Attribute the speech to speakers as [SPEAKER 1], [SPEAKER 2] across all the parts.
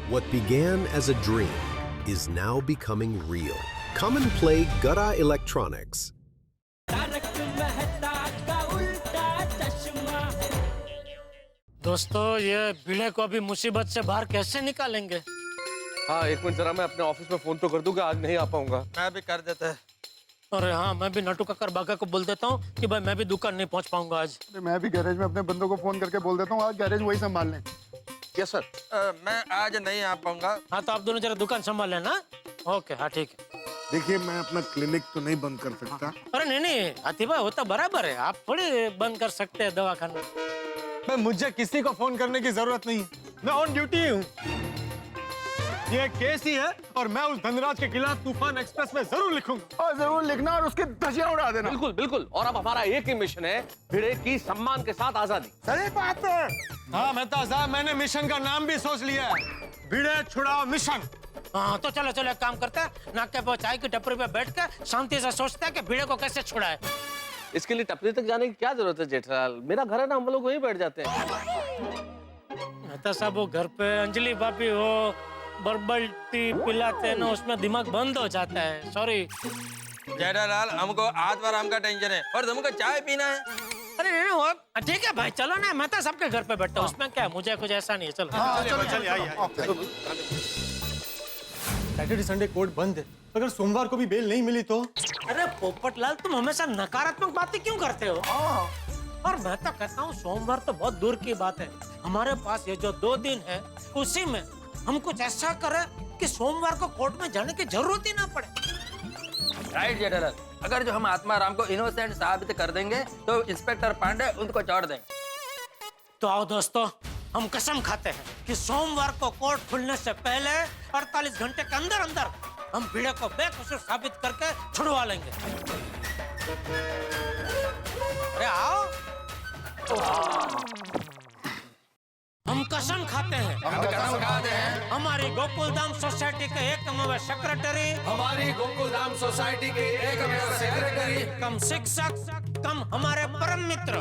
[SPEAKER 1] What began as a dream is now becoming real. Come and play Gada Electronics.
[SPEAKER 2] दोस्तों, ये भिड़े को अभी मुसीबत से बाहर कैसे निकालेंगे?
[SPEAKER 3] हाँ, एक मिनट जरा मैं अपने ऑफिस में फोन तो कर दूं कि आज नहीं आ पाऊंगा।
[SPEAKER 4] मैं भी कर देता है।
[SPEAKER 2] अरे हाँ, मैं भी नटू कक्कर बागा को बोल देता हूँ कि भाई मैं भी दुकान नहीं पहुँच पाऊंगा आज।
[SPEAKER 5] मैं भी गैरेज में अपने बंदों को फोन करके बोल देता हूँ आज गैरेज वही संभाल लें।
[SPEAKER 3] Yes sir.
[SPEAKER 4] मैं आज नहीं आ पाऊंगा।
[SPEAKER 2] हाँ, तो आप दोनों जरा दुकान संभाल लेना। ओके, हाँ ठीक है।
[SPEAKER 6] देखिए, मैं अपना क्लिनिक तो नहीं बंद कर सकता।
[SPEAKER 2] अरे नहीं हाथी भाई, वो तो बराबर है, आप थोड़ी बंद कर सकते हैं दवाखाना।
[SPEAKER 7] मैं मुझे किसी को फोन करने की जरूरत नहीं है, मैं ऑन ड्यूटी हूँ। ये केस ही है और मैं उस धनराज के खिलाफ तूफान एक्सप्रेस में जरूर लिखूंगा।
[SPEAKER 5] और जरूर लिखना और उसकी धज्जियां उड़ा देना।
[SPEAKER 3] बिल्कुल बिल्कुल। और अब हमारा एक ही मिशन है, भिड़े की सम्मान के साथ आजादी।
[SPEAKER 5] सही बात है।
[SPEAKER 7] हाँ मेहता साहब, मैंने मिशन का नाम भी सोच लिया है, भिड़े छुड़ाओ मिशन।
[SPEAKER 2] हाँ तो चलो चलो, एक काम करते हैं, नाके पर चाय की टपरी पे बैठ के शांति से सोचते हैं कि भिड़े को कैसे छुड़ाए।
[SPEAKER 3] इसके लिए टपरी तक जाने की क्या जरूरत है जेठालाल? मेरा घर है ना, हम लोग वहीं बैठ जाते हैं।
[SPEAKER 2] मेहता साहब, वो घर पे अंजलि भाभी हो बर्बल टी पिलाते हैं ना, उसमें दिमाग बंद हो जाता है। सॉरी
[SPEAKER 4] जेठालाल, हमको आज पर हमका टेंशन है और तुमको चाय पीना है।
[SPEAKER 2] अरे नहीं वो ठीक है भाई, चलो ना, मैं तो सबके घर पे बैठता हूँ, उसमें क्या है, मुझे कुछ ऐसा नहीं है। चलो
[SPEAKER 7] चलिए आइए। सैटरडे संडे कोर्ट बंद है, अगर सोमवार को भी बेल नहीं मिली तो?
[SPEAKER 2] अरे पोपटलाल, तुम हमेशा नकारात्मक बातें क्यों करते हो? और मैं तो कहता हूँ सोमवार तो बहुत दूर की बात है, हमारे पास ये जो 2 दिन है उसी में हम कुछ ऐसा करें कि सोमवार को कोर्ट में जाने की जरूरत ही ना पड़े।
[SPEAKER 4] राइट जेठालाल, अगर जो हम आत्माराम को इनोसेंट साबित कर देंगे तो इंस्पेक्टर पांडे उनको छोड़ देंगे।
[SPEAKER 2] तो आओ दोस्तों, हम कसम खाते हैं कि सोमवार को कोर्ट खुलने से पहले 48 घंटे के अंदर अंदर हम भिड़े को बेकसूर साबित करके छुड़वा लेंगे। अरे आओ। हम कसम खाते हैं, हमारी गोकुलधाम सोसाइटी के एकमेव सेक्रेटरी, कम शिक्षक कम हमारे परम मित्र,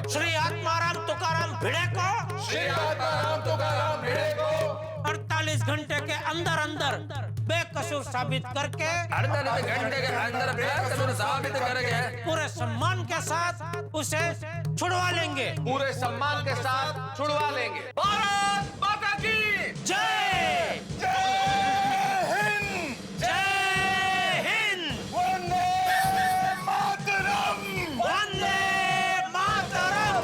[SPEAKER 2] श्री आत्माराम तुकाराम भिड़े को 48 घंटे के अंदर अंदर बेकसूर साबित करके
[SPEAKER 4] 48 घंटे के अंदर बेकसूर साबित करके
[SPEAKER 2] पूरे सम्मान के साथ उसे छुड़वा लेंगे।
[SPEAKER 3] पूरे सम्मान के साथ छुड़वा लेंगे। भारत माता की
[SPEAKER 2] जय
[SPEAKER 5] जय हिंद।
[SPEAKER 2] जय हिंद।
[SPEAKER 5] वंदे मातरम।
[SPEAKER 2] वंदे मातरम।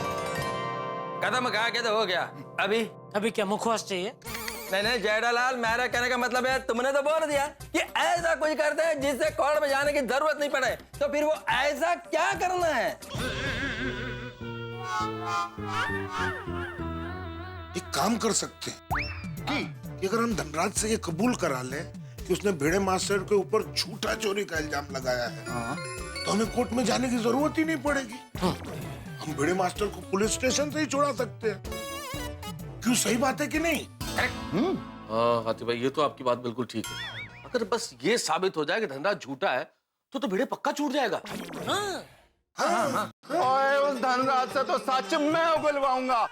[SPEAKER 4] कदम खा के तो हो गया।
[SPEAKER 2] अभी क्या मुखवास चाहिए?
[SPEAKER 4] नहीं जेठालाल, मेरा कहने का मतलब है, तुमने तो बोल दिया कि ऐसा कुछ करते हैं जिससे कोर्ट में जाने की जरूरत नहीं पड़े, तो फिर वो ऐसा क्या करना है?
[SPEAKER 6] एक काम कर सकते हैं कि अगर हम धनराज से ये कबूल करा लें कि उसने भिड़े मास्टर के ऊपर झूठा चोरी का इल्जाम लगाया है, तो हमें कोर्ट में जाने की जरूरत ही नहीं पड़ेगी। हम भिड़े मास्टर को पुलिस स्टेशन से ही छुड़ा सकते हैं। क्यों, सही बात है कि नहीं?
[SPEAKER 3] हाँ हाथी भाई, ये तो आपकी बात बिल्कुल ठीक है। अगर बस ये साबित हो जाए कि धनराज झूठा है तो भिड़े पक्का छूट जाएगा।
[SPEAKER 5] ओए, उस धनराज से तो सच मैं उगलवाऊंगा,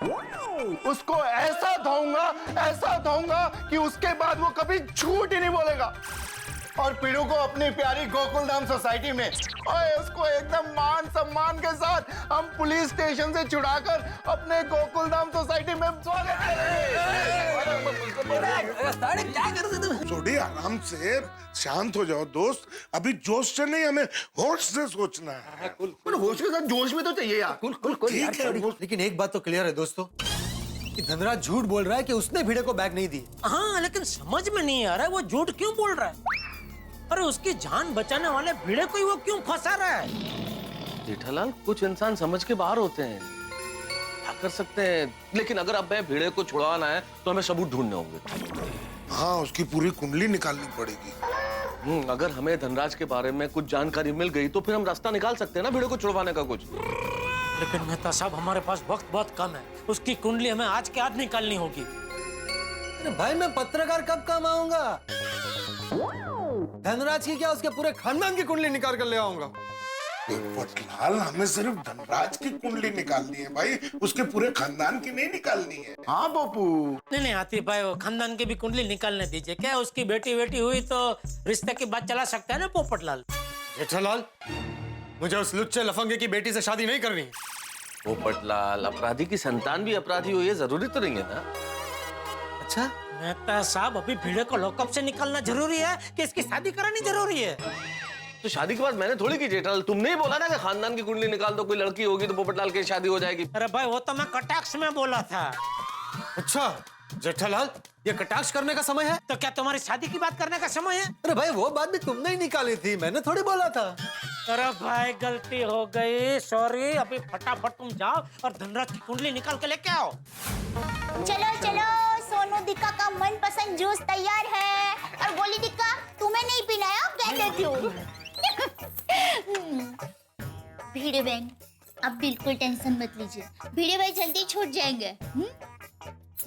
[SPEAKER 5] उसको ऐसा धोऊंगा कि उसके बाद वो कभी झूठ ही नहीं बोलेगा। और पीड़ू को अपनी प्यारी गोकुलधाम सोसाइटी में, ओए, उसको एकदम मान सम्मान के साथ हम पुलिस स्टेशन से छुड़ाकर अपने गोकुलधाम सोसाइटी में स्वागत करेंगे।
[SPEAKER 4] क्या कर रहे तुम?
[SPEAKER 6] छोड़िए, आराम से शांत हो जाओ दोस्त। अभी जोश से नहीं, हमें होश से सोचना है।
[SPEAKER 5] होश के साथ जोश में तो चाहिए यार।
[SPEAKER 6] ठीक है,
[SPEAKER 7] लेकिन एक बात तो क्लियर है दोस्तों, कि धनराज झूठ बोल रहा है कि उसने भिड़े को बैग नहीं दी।
[SPEAKER 2] हाँ, लेकिन समझ में नहीं आ रहा है वो झूठ क्यों बोल रहा है। अरे उसकी जान बचाने वाले भिड़े को ही वो क्यों फंसा रहा है?
[SPEAKER 3] जेठालाल, कुछ इंसान समझ के बाहर होते हैं, क्या कर सकते हैं। लेकिन अगर अब मैं भिड़े को छुड़वाना है तो हमें सबूत ढूंढने होंगे।
[SPEAKER 6] हाँ, उसकी पूरी कुंडली निकालनी पड़ेगी।
[SPEAKER 3] अगर हमें धनराज के बारे में कुछ जानकारी मिल गई तो फिर हम रास्ता निकाल सकते हैं ना भिड़े को छुड़वाने का कुछ।
[SPEAKER 2] लेकिन मेहता साहब, हमारे पास वक्त बहुत कम है, उसकी कुंडली हमें आज के आज निकालनी होगी।
[SPEAKER 7] अरे भाई, मैं पत्रकार कब काम आऊंगा? धनराज की क्या, उसके पूरे खानदान की कुंडली निकाल कर ले आऊंगा।
[SPEAKER 6] पोपटलाल, हमें सिर्फ धनराज की कुंडली निकालनी है भाई, उसके पूरे खानदान की नहीं निकालनी है।
[SPEAKER 5] हाँ पप्पू।
[SPEAKER 2] नहीं आतिफ भाई, वो खानदान की भी कुंडली निकालने दीजिए। क्या उसकी बेटी हुई तो रिश्ते की बात चला सकता है ना पोपटलाल।
[SPEAKER 7] जेठालाल, मुझे उस लुच्चे लफंगे की बेटी से शादी नहीं करनी।
[SPEAKER 3] पोपटलाल, अपराधी की संतान भी अपराधी हो, ये जरूरी तो नहीं है ना।
[SPEAKER 2] अच्छा मेहता साहब, अभी भिड़े को लॉकअप से निकालना जरूरी है कि इसकी शादी करानी जरूरी है?
[SPEAKER 3] तो शादी के बाद मैंने थोड़ी की जेठालाल, तुमने ही बोला ना कि खानदान की कुंडली निकाल दो, कोई लड़की होगी तो पोपटलाल की शादी हो जाएगी।
[SPEAKER 2] अरे भाई वो तो मैं कटाक्ष में बोला था।
[SPEAKER 7] अच्छा जेठालाल, ये कटाक्ष करने का समय है?
[SPEAKER 2] तो क्या तुम्हारी शादी की बात करने का समय है?
[SPEAKER 7] अरे भाई वो बात भी तुमने ही निकाली थी, मैंने थोड़ी बोला था।
[SPEAKER 2] अरे भाई गलती हो गई, सॉरी। अभी फटाफट तुम जाओ और धनराज की कुंडली निकाल के लेके आओ।
[SPEAKER 8] चलो चलो, सोनू दिक्का का मनपसंद जूस तैयार है। और बोली दिक्का, तुम्हें नहीं पीना है, कह देती हूँ। भिड़े बहन, अब बिल्कुल टेंशन मत लीजिए, भिड़े भाई जल्दी छूट जाएंगे।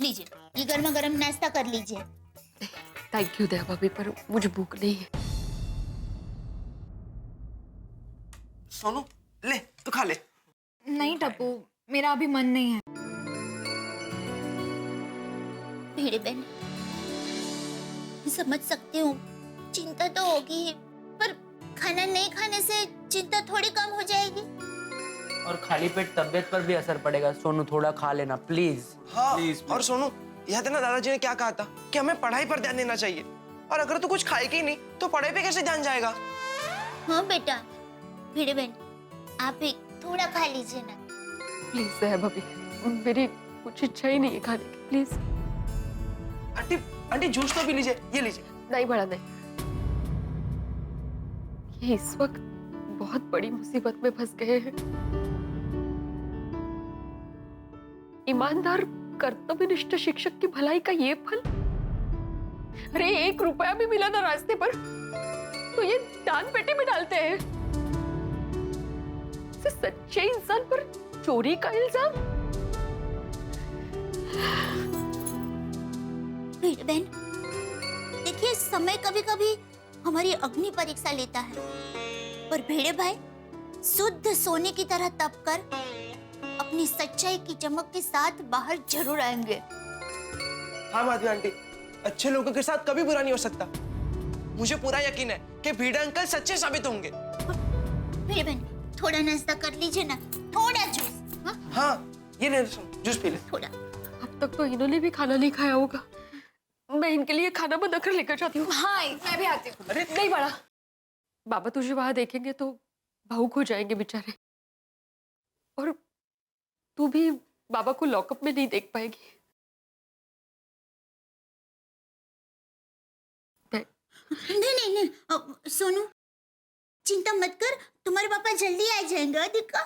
[SPEAKER 8] लीजिए, ये गर्मा गर्म नाश्ता कर लीजिए।
[SPEAKER 9] थैंक यू दया भाभी, पर मुझे भूख नहीं है।
[SPEAKER 10] सोनू ले, तू खा ले।
[SPEAKER 11] नहीं टप्पू, मेरा अभी मन नहीं है।
[SPEAKER 8] भिड़े बहन, समझ सकती हूँ, चिंता तो होगी, पर खाना नहीं खाने से चिंता थोड़ी कम हो जाएगी।
[SPEAKER 10] और खाली पेट तबीयत पर भी असर पड़ेगा। सोनू थोड़ा खा लेना प्लीज। हाँ, प्लीज। और सोनू, याद है ना दादाजी ने क्या कहा था कि हमें पढ़ाई पर ध्यान देना चाहिए, और अगर तू कुछ खाएगी ही नहीं तो पढ़ाई पे कैसे ध्यान जाएगा?
[SPEAKER 8] हाँ बेटा, भिड़े बहन आप भी थोड़ा खा लीजिए ना।
[SPEAKER 9] प्लीज दया भाभी, मेरी कुछ इच्छा ही नहीं है खाने की, प्लीज।
[SPEAKER 10] आंटी आंटी जूस तो पी लीजिए, ये लीजिए।
[SPEAKER 9] नहीं बड़ा नहीं, ये इस वक्त बहुत बड़ी मुसीबत में फंस गए हैं। ईमानदार कर्तव्यनिष्ठ शिक्षक की भलाई का ये फल। अरे 1 रुपया भी मिला ना रास्ते पर तो ये दान पेटी में डालते हैं। सच्चे इंसान पर चोरी का इल्जाम।
[SPEAKER 8] बहन देखिए, समय कभी कभी हमारी अग्नि परीक्षा लेता है, पर भेड़े भाई शुद्ध सोने की तरह तप कर अपनी सच्चाई की चमक के साथ बाहर जरूर आएंगे।
[SPEAKER 10] हाँ माधवी आंटी, अच्छे लोगों के साथ कभी बुरा नहीं हो सकता। मुझे पूरा यकीन है कि भीड़ा अंकल सच्चे साबित होंगे।
[SPEAKER 8] भेड़े बहन, थोड़ा नाश्ता कर लीजिए ना, थोड़ा जूस।
[SPEAKER 10] हाँ ये ले, जूस पी ले
[SPEAKER 8] थोड़ा।
[SPEAKER 9] अब तक तो इन्होंने भी खाना नहीं खाया होगा, मैं इनके लिए खाना बनाकर लेकर जाती हूँ।
[SPEAKER 11] हाँ मैं भी आती हूँ।
[SPEAKER 9] अरे नहीं बड़ा, बाबा तुझे वहां देखेंगे तो भावुक हो जाएंगे बेचारे, और तू भी बाबा को लॉकअप में नहीं देख पाएगी।
[SPEAKER 8] नहीं, सोनू चिंता मत कर, तुम्हारे पापा जल्दी आ जाएंगे। दिक्का,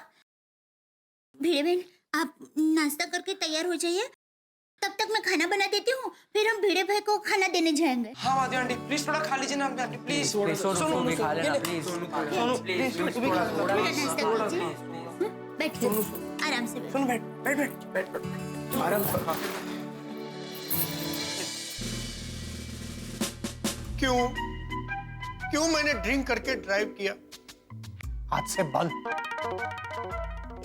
[SPEAKER 8] भेड़े बहन आप नाश्ता करके तैयार हो जाइए, तब तक मैं खाना बना देती हूँ, फिर हम भेड़े भाई को खाना देने जाएंगे।
[SPEAKER 10] हाँ माधवी आंटी प्लीज थोड़ा खा लीजिए ना आंटी, प्लीज।
[SPEAKER 2] सोनू भी खा लेना प्लीज।
[SPEAKER 10] सोनू प्लीज तू भी खा
[SPEAKER 8] थोड़ा नाश्ता कीजिए, बैठिए आराम से।
[SPEAKER 10] सुन, बैठ बैठ बैठ बैठ आराम से खा।
[SPEAKER 7] क्यों मैंने ड्रिंक करके ड्राइव किया? आज से बंद।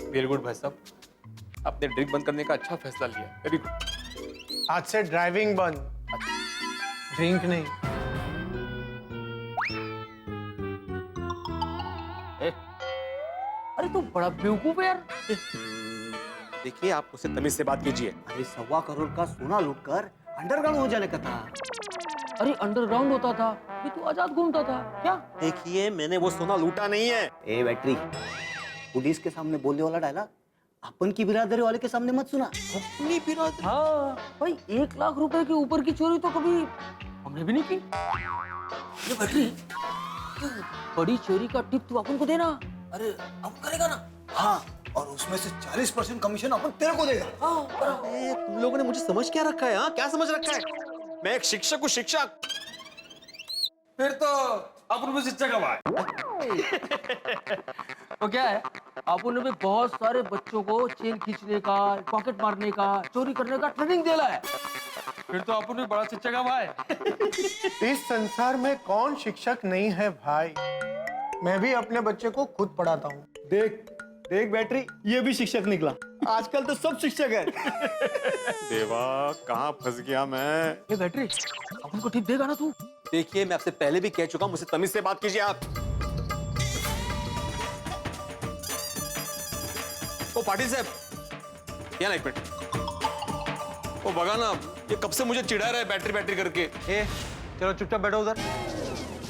[SPEAKER 7] वेरी गुड भाई साहब, आपने ड्रिंक बंद करने का अच्छा फैसला लिया, वेरी गुड। आज से ड्राइविंग बंद, ड्रिंक नहीं।
[SPEAKER 10] अरे तू बड़ा बेवकूफ है यार।
[SPEAKER 7] देखिए आप उससे तमीज से बात कीजिए।
[SPEAKER 12] अरे 1.25 करोड़ का सोना लूटकर अंडरग्राउंड हो जाने का था।
[SPEAKER 10] अरे अंडरग्राउंड होता था, ये तू आजाद घूमता था क्या?
[SPEAKER 12] देखिए मैंने वो सोना लूटा नहीं है। ए बैटरी, पुलिस के सामने बोलने वाला डायलॉग अपन की बिरादरी वाले के सामने मत सुना।
[SPEAKER 10] अपनी बिरादरी? हाँ भाई, 1 लाख रुपए के ऊपर की चोरी तो कभी हमने भी नहीं की। ये बैटरी, बड़ी चोरी का टिप तू अपन को देना।
[SPEAKER 12] अरे अब करेगा ना? हाँ, और उसमें से 40% कमीशन अपन तेरे को देगा।
[SPEAKER 7] अरे तुम लोगों ने मुझे समझ क्या रखा है? हाँ क्या समझ रखा है? मैं एक शिक्षक हूँ, शिक्षक।
[SPEAKER 4] फिर तो अपन भी शिक्षक है।
[SPEAKER 10] तो क्या है, अपन ने बहुत सारे बच्चों को चेन खींचने का, पॉकेट मारने का, चोरी करने का ट्रेनिंग दिया है।
[SPEAKER 4] फिर तो अपन भी बड़ा शिक्षक है भाई।
[SPEAKER 7] इस संसार में कौन शिक्षक नहीं है भाई? मैं भी अपने बच्चे को खुद पढ़ाता हूँ।
[SPEAKER 12] देख देख बैटरी, ये भी शिक्षक निकला। आजकल तो सब शिक्षक है।
[SPEAKER 13] देवा, कहाँ फंस गया मैं।
[SPEAKER 3] ये बैटरी अपन को टिप देगा ना तू?
[SPEAKER 13] देखिए, मैं आपसे पहले भी कह चुका हूं, मुझसे तमीज से बात कीजिए आप। ओ पाटिल साहब, यहाँ एक मिनट। ओ बगा ना, ये कब से मुझे चिढ़ा रहा है बैटरी बैटरी करके।
[SPEAKER 12] ए, चलो चुपचाप बैठो उधर,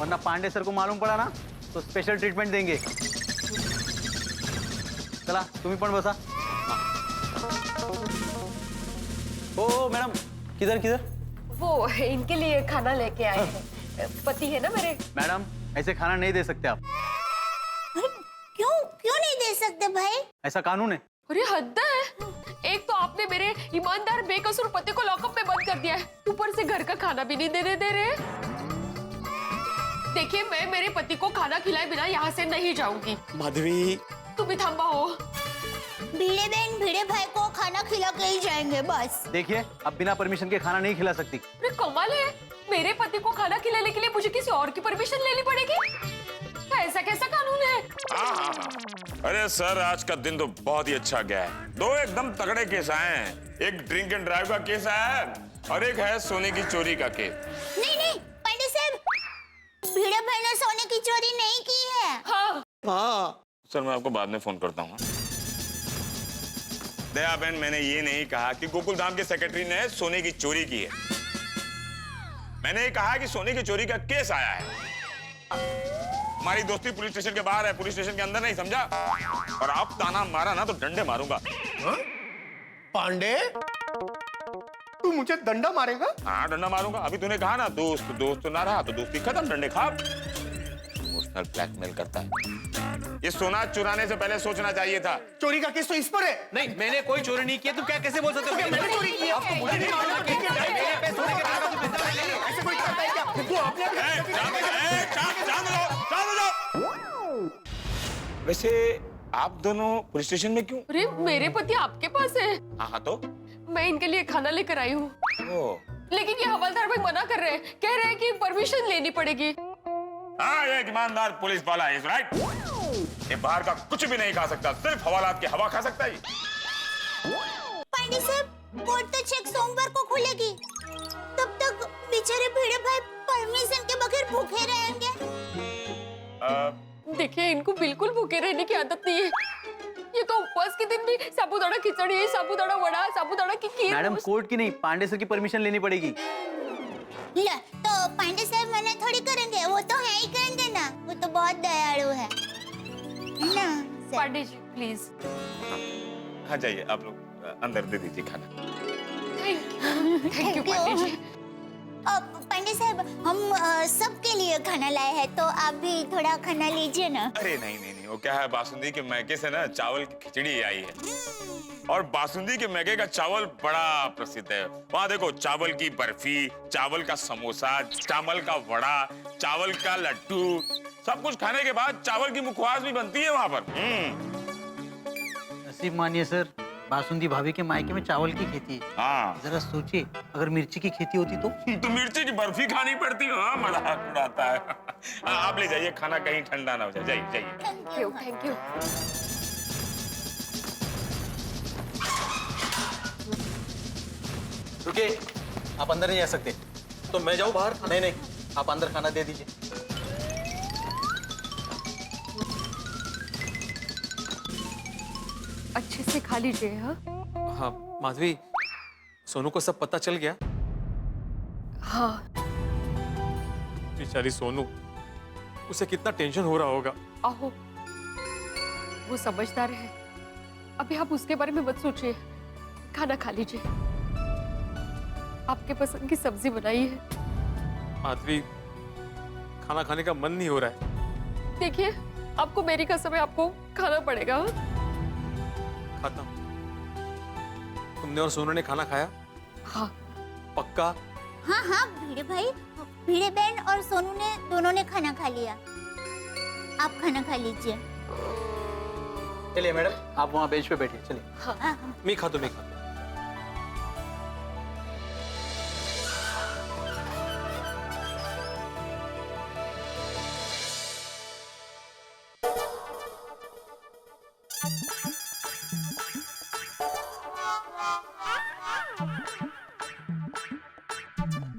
[SPEAKER 12] वरना पांडे सर को मालूम पड़ा ना तो स्पेशल ट्रीटमेंट देंगे। चला तुम्ही पण बसा। ओ मैडम, किधर किधर?
[SPEAKER 9] वो इनके लिए खाना लेके आए हैं। पति है ना मेरे।
[SPEAKER 12] मैडम, ऐसे खाना नहीं दे सकते आप।
[SPEAKER 8] क्यों क्यों नहीं दे सकते भाई?
[SPEAKER 12] ऐसा कानून है।
[SPEAKER 9] अरे हद है। एक तो आपने मेरे ईमानदार बेकसूर पति को लॉकअप में बंद कर दिया है, ऊपर से घर का खाना भी नहीं देने दे रहे। देखिए, मैं मेरे पति को खाना खिलाए बिना यहाँ से नहीं जाऊंगी।
[SPEAKER 13] माधवी,
[SPEAKER 9] तुम भी थम्बा हो।
[SPEAKER 8] भिड़े बहन भिड़े भाई को खाना खिला के ही जाएंगे बस।
[SPEAKER 12] देखिए, अब बिना परमिशन के खाना नहीं खिला सकती।
[SPEAKER 9] अरे कमाल है, मेरे पति को खाना खिलाने के लिए मुझे किसी और की परमिशन लेनी पड़ेगी? ऐसा कैसा कानून है?
[SPEAKER 14] हाँ। अरे सर, आज का दिन तो बहुत ही अच्छा गया है। दो एकदम तगड़े केस आए हैं। एक ड्रिंक एंड ड्राइव का केस आया है और एक है सोने की चोरी का केस।
[SPEAKER 8] नहीं पांडे साहब, भिड़े भाई ने सोने की चोरी नहीं की है।
[SPEAKER 14] हाँ सर, मैं आपको बाद में फोन करता हूँ। दया बहन, मैंने ये नहीं कहा कि गोकुल धाम के सेक्रेटरी ने सोने की चोरी की है। मैंने ये कहा कि सोने की चोरी का केस आया है। हमारी दोस्ती पुलिस स्टेशन के बाहर है, पुलिस स्टेशन के अंदर नहीं, समझा? और आप ताना मारा ना तो डंडे मारूंगा।
[SPEAKER 7] पांडे, तू मुझे डंडा मारेगा?
[SPEAKER 14] हाँ, डंडा मारूंगा। अभी तूने कहा ना दोस्त दोस्त ना रहा तो दोस्ती खत्म, डंडे खा। इमोशनल ब्लैकमेल करता है। ये सोना चुराने से पहले सोचना चाहिए था।
[SPEAKER 7] चोरी का केस तो इस पर है।
[SPEAKER 3] नहीं, मैंने कोई चोरी नहीं की। तुम क्या कैसे बोल सकते हो?
[SPEAKER 7] मैंने चोरी की है।
[SPEAKER 3] आपको मुझे नहीं मालूम कि मेरे पे सोने के कागज पे पैसा नहीं है।
[SPEAKER 7] ऐसे कोई करता है क्या? तू अपने
[SPEAKER 14] वैसे आप दोनों पुलिस स्टेशन में क्यों?
[SPEAKER 9] अरे मेरे पति आपके पास है।
[SPEAKER 14] हाँ तो
[SPEAKER 9] मैं इनके लिए खाना लेकर आई हूँ, लेकिन ये हवलदार भाई मना कर रहे हैं। कह रहे हैं कि परमिशन लेनी पड़ेगी।
[SPEAKER 14] हाँ, ये एक ईमानदार पुलिस वाला है, राइट? ये बाहर का कुछ भी नहीं खा सकता, सिर्फ हवालात की हवा खा सकता है।
[SPEAKER 8] पांडे साहब, कोर्ट तो चेक सोमवार को खुलेगी। तब तक बेचारे भिड़े भाई परमिशन के बगैर भूखे रहेंगे।
[SPEAKER 9] देखिए, इनको बिल्कुल भूखे रहने की आदत नहीं है। ये तो उपवास के दिन भी साबूदाना खिचड़ी, साबूदाना वड़ा, साबूदाना की खीर।
[SPEAKER 12] मैडम, कोर्ट की नहीं, पांडे सर की परमिशन लेनी पड़ेगी।
[SPEAKER 8] ला, तो पांडे साहब मना थोड़ी करेंगे, वो तो है ही करेंगे ना। वो तो बहुत दयालु है ना?
[SPEAKER 9] पांडे जी प्लीज।
[SPEAKER 14] हाँ जाइए, आप लोग अंदर दे दीजिए खाना।
[SPEAKER 9] Thank you Pandey ji.
[SPEAKER 8] पांडे साहब, हम सबके लिए खाना लाए हैं, तो आप भी थोड़ा खाना लीजिए ना।
[SPEAKER 14] अरे नहीं, वो क्या है, बासुंदी के मैके से ना चावल की खिचड़ी आई है। और बासुंदी के मैके का चावल बड़ा प्रसिद्ध है। वहाँ देखो, चावल की बर्फी, चावल का समोसा, चावल का वड़ा, चावल का लड्डू, सब कुछ खाने के बाद चावल की मुखवास भी बनती है वहाँ पर।
[SPEAKER 12] नसीब मानिए सर, बासुंदी भाभी के मायके में चावल की खेती है।
[SPEAKER 14] हाँ,
[SPEAKER 12] जरा सोचिए, अगर मिर्ची की खेती होती तो
[SPEAKER 14] मिर्ची की बर्फी खानी पड़ती है। हाँ, मजाक उड़ाता है। आप ले जाइए खाना, कहीं ठंडा ना हो जाए। जाइए।
[SPEAKER 9] Thank you.
[SPEAKER 12] रुकिए, आप अंदर नहीं आ सकते।
[SPEAKER 3] तो मैं जाऊँ बाहर?
[SPEAKER 12] नहीं, आप अंदर खाना दे दीजिए।
[SPEAKER 9] अच्छे से खा लीजिए।
[SPEAKER 3] हाँ माधवी, सोनू को सब पता चल गया?
[SPEAKER 9] हाँ।
[SPEAKER 3] बेचारी सोनू, उसे कितना टेंशन हो रहा होगा।
[SPEAKER 9] आहो, वो समझदार है। अभी आप उसके बारे में मत सोचिए, खाना खा लीजिए। आपके पसंद की सब्जी बनाई है।
[SPEAKER 3] माधवी, खाना खाने का मन नहीं हो रहा है।
[SPEAKER 9] देखिए, आपको मेरी कसम है, आपको खाना पड़ेगा।
[SPEAKER 3] खाता हूँ। तुमने और सोनू ने खाना खाया?
[SPEAKER 9] हाँ।
[SPEAKER 3] पक्का?
[SPEAKER 8] हाँ, भिड़े भाई, भिड़े बहन और सोनू ने दोनों ने खाना खा लिया। आप खाना खा लीजिए।
[SPEAKER 12] चलिए मैडम, आप वहाँ बेंच पे बैठिए। चलिए।
[SPEAKER 9] हाँ।
[SPEAKER 3] मैं खाता हूँ।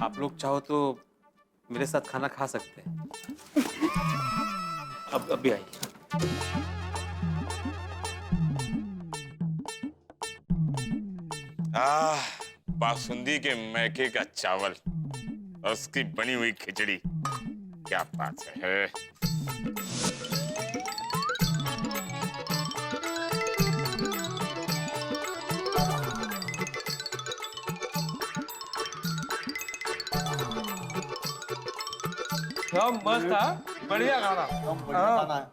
[SPEAKER 13] आप लोग चाहो तो मेरे साथ खाना खा सकते हैं। अब अभी आइए।
[SPEAKER 14] बासुंदी के मैके का चावल और उसकी बनी हुई खिचड़ी, क्या बात है।
[SPEAKER 10] सब मस्त था, बढ़िया खाना।
[SPEAKER 12] खाना है।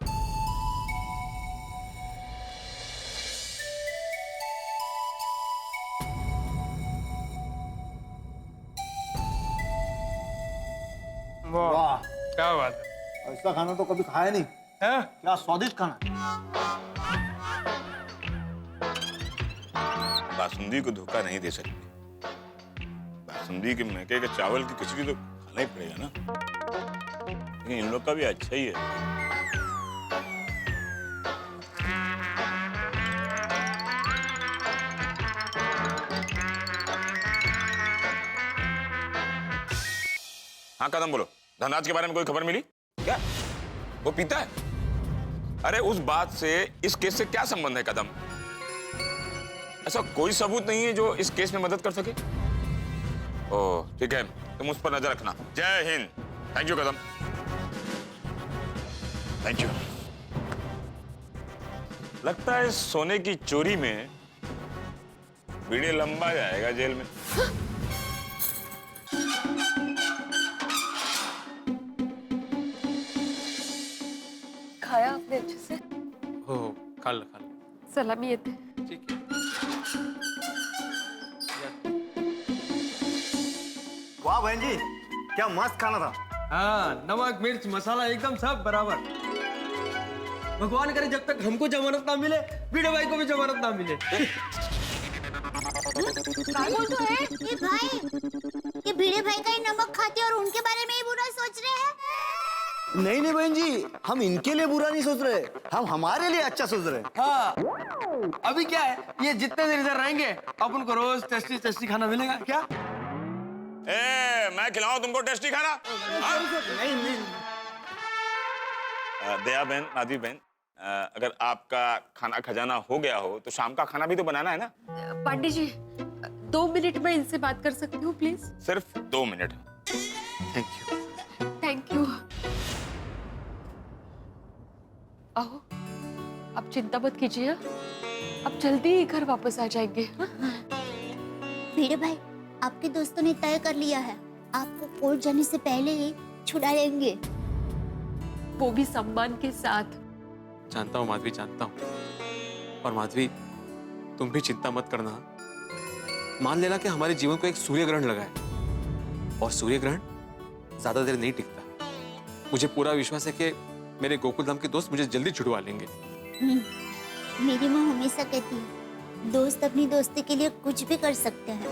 [SPEAKER 10] वाह, क्या बात है।
[SPEAKER 12] ऐसा खाना तो कभी खाया नहीं।
[SPEAKER 10] है?
[SPEAKER 12] क्या स्वादिष्ट खाना।
[SPEAKER 14] बासुंदी को धोखा नहीं दे सकते। बासुंदी के मैके के चावल की खिचड़ी तो खाना ही पड़ेगा ना, लेकिन इन लोग का भी अच्छा ही है। हाँ कदम बोलो, धनराज के बारे में कोई खबर मिली क्या? वो पीता है? अरे उस बात से इस केस से क्या संबंध है कदम? ऐसा कोई सबूत नहीं है जो इस केस में मदद कर सके। ओह ठीक है, तुम उस पर नजर रखना। जय Hind. Thank you Kadam, thank you. लगता है सोने की चोरी में बीड़े लंबा जाएगा जेल में।
[SPEAKER 9] खाया आपने अच्छे से?
[SPEAKER 13] हो खा लो।
[SPEAKER 9] सलामी ये थे।
[SPEAKER 13] ठीक है।
[SPEAKER 12] वाह बहन जी, क्या मस्त खाना था।
[SPEAKER 10] हाँ, नमक मिर्च मसाला एकदम सब बराबर। भगवान करे जब तक हमको जमानत ना मिले, भिड़े भाई को भी जमानत ना मिले।
[SPEAKER 8] क्या बोल तो है? ये भाई, ये भिड़े भाई का ही नमक खाते और उनके बारे में ही बुरा सोच रहे हैं।
[SPEAKER 12] नहीं नहीं बहन जी, हम इनके लिए बुरा नहीं सोच रहे, हम हमारे लिए अच्छा सोच रहे।
[SPEAKER 10] हाँ, अभी क्या है, ये जितने देर इधर रहेंगे अपन को रोज टेस्टी टेस्टी खाना मिलेगा क्या?
[SPEAKER 14] मैं खिलाऊं तुमको टेस्टी खाना?
[SPEAKER 12] नहीं।
[SPEAKER 14] दया बहन, माधवी बहन, अगर आपका खाना खजाना हो गया हो तो शाम का खाना भी तो बनाना है ना?
[SPEAKER 9] पांडे जी, 2 मिनट में इनसे बात कर सकती हूँ प्लीज?
[SPEAKER 14] सिर्फ 2 मिनट।
[SPEAKER 9] Thank you. आओ, आप चिंता मत कीजिए, अब जल्दी ही घर वापस आ जाएंगे।
[SPEAKER 8] भिड़े भाई, आपके दोस्तों ने तय कर लिया है, आपको कोर्ट जाने से पहले ही छुड़ा लेंगे।
[SPEAKER 9] वो भी सम्मान के साथ।
[SPEAKER 13] जानता हूँ माधवी, जानता हूँ। और माधवी, तुम भी चिंता मत करना। मान लेना कि हमारे जीवन को एक सूर्य ग्रहण लगा है, और सूर्य ग्रहण ज्यादा देर नहीं टिकता। मुझे पूरा विश्वास है कि मेरे गोकुल धाम के दोस्त मुझे जल्दी छुड़वा लेंगे।
[SPEAKER 8] मेरी माँ हमेशा कहती है, दोस्त अपनी दोस्ती के लिए कुछ भी कर सकते हैं।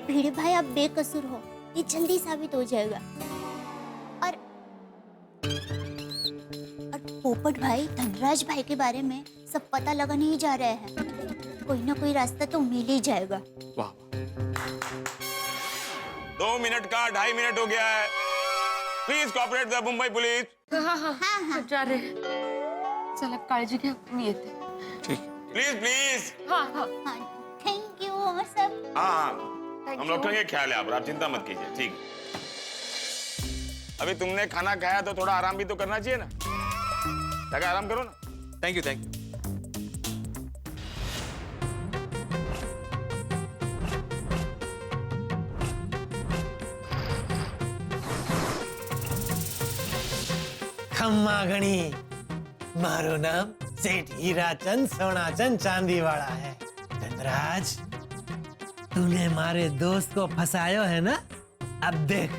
[SPEAKER 8] भिड़े भाई, आप बेकसूर हो, ये जल्दी साबित हो जाएगा। और पोपट भाई धनराज भाई के बारे में सब पता लगाने ही जा रहे हैं, कोई ना कोई रास्ता तो मिल ही जाएगा।
[SPEAKER 13] वाह।
[SPEAKER 14] 2 मिनट का 2.5 मिनट हो गया है। Please cooperate the Mumbai police.
[SPEAKER 9] हाँ, जा रहे हैं। चल अब काळजी घ्या, मी येते।
[SPEAKER 13] ठीक।
[SPEAKER 14] प्लीज।
[SPEAKER 9] हाँ।
[SPEAKER 8] थैंक यू और सब।
[SPEAKER 14] हाँ, हम लोग रखेंगे ख्याल है आप चिंता मत कीजिए। ठीक, अभी तुमने खाना खाया तो थोड़ा आराम भी तो करना चाहिए ना, जाकर आराम करो ना।
[SPEAKER 13] Thank you.
[SPEAKER 2] खम्मा गणी, मारो नाम सेठ हीराचंद सोनाचंद चांदीवाला है। धनराज, तूने हमारे दोस्त को फंसाया है ना? अब देख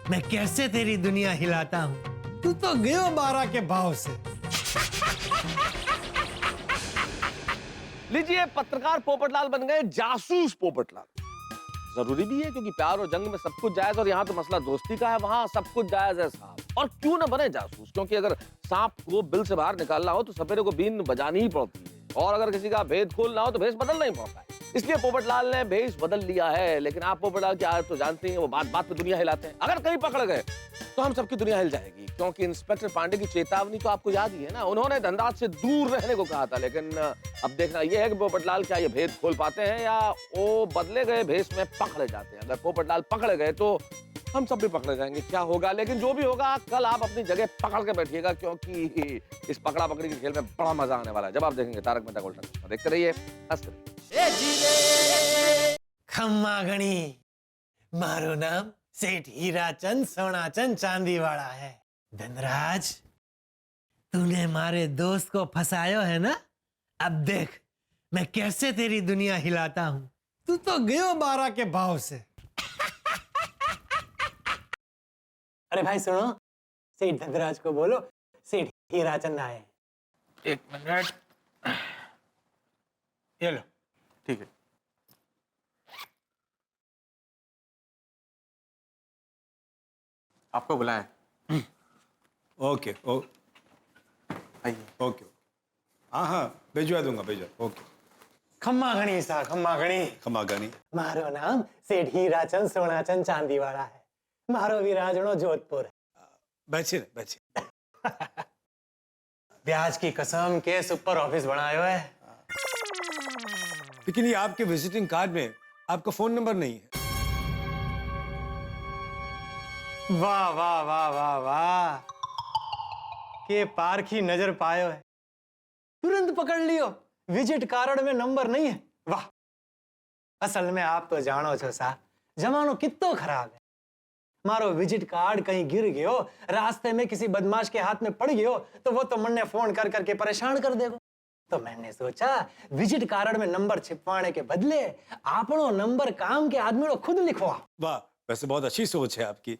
[SPEAKER 2] मैं कैसे तेरी दुनिया हिलाता हूँ। तू तो गयो 12 के भाव से।
[SPEAKER 3] लीजिए, पत्रकार पोपटलाल बन गए जासूस पोपटलाल। जरूरी भी है, क्योंकि प्यार और जंग में सब कुछ जायज, और यहाँ तो मसला दोस्ती का है, वहाँ सब कुछ जायज है साहब। और क्यों न बने जासूस, क्योंकि अगर सांप को बिल से बाहर निकालना हो तो सपेरे को बीन बजानी ही पड़ती है, और अगर किसी का भेद खोलना हो तो भेष बदलना ही पड़ता है। इसलिए पोपटलाल ने भेष बदल लिया है। लेकिन आप पोपटलाल की आदत तो जानते हैं, वो बात बात पे दुनिया हिलाते हैं। अगर कहीं पकड़ गए तो हम सबकी दुनिया हिल जाएगी, क्योंकि इंस्पेक्टर पांडे की चेतावनी तो आपको याद ही है ना। उन्होंने धनराज से दूर रहने को कहा था। लेकिन अब देखना यह है कि पोपटलाल क्या ये भेद खोल पाते हैं या वो बदले गए भेष में पकड़े जाते हैं। अगर पोपटलाल पकड़े गए तो हम सब भी पकड़े जाएंगे, क्या होगा। लेकिन जो भी होगा, कल आप अपनी जगह पकड़ के बैठिएगा, क्योंकि इस पकड़ा पकड़ी के खेल में बड़ा मजा आने वाला है। जब आप देखेंगे तारक मेहता का उल्टा चश्मा, देखते रहिए, हंसते रहिए।
[SPEAKER 2] खम्मा गणी, मारो नाम सेठ हीराचंद सोनाचंद चांदीवाड़ा है। धनराज, तूने मारे दोस्त को फंसायो है ना। अब देख मैं कैसे तेरी दुनिया हिलाता हूँ। तू तो गयो 12 के भाव से। अरे भाई सुनो, सेठ धनराज को बोलो सेठ हीराचंद आए।
[SPEAKER 7] 1 मिनट, ये लो।
[SPEAKER 13] ठीक है। आपको बुलाया।
[SPEAKER 15] ओके
[SPEAKER 13] आइए।
[SPEAKER 15] ओके, हाँ हाँ भिजवा दूंगा, भिजवा। ओके।
[SPEAKER 2] खम्मा गणी सा, खम्मा गणी।
[SPEAKER 15] खमा गनी।
[SPEAKER 2] मारो नाम सेठ हीराचंद सोनाचंद चांदीवाड़ा है। मारो विराजनो जोधपुर।
[SPEAKER 15] बैठिए।
[SPEAKER 2] ब्याज की कसम के सुपर ऑफिस बनायो है।
[SPEAKER 15] लेकिन ये आपके विजिटिंग कार्ड में आपका फोन नंबर नहीं है।
[SPEAKER 2] वाह वाह वाह वाह वाह, के पारखी नजर पायो है। तुरंत पकड़ लियो, विजिट कार्ड में नंबर नहीं है। वाह, असल में आप तो जानो छो सा, जमानो कितो खराब है। मारो विजिट कार्ड कहीं गिर गयो, रास्ते में किसी बदमाश के हाथ में पड़ गयो, तो वो तो मन ने फोन कर करके परेशान कर देगो। तो मैंने सोचा विजिट कार्ड में नंबर छिपवाने के बदले आपनो नंबर काम के आदमी को खुद लिखवा।
[SPEAKER 15] वाह, वैसे बहुत अच्छी सोच है आपकी।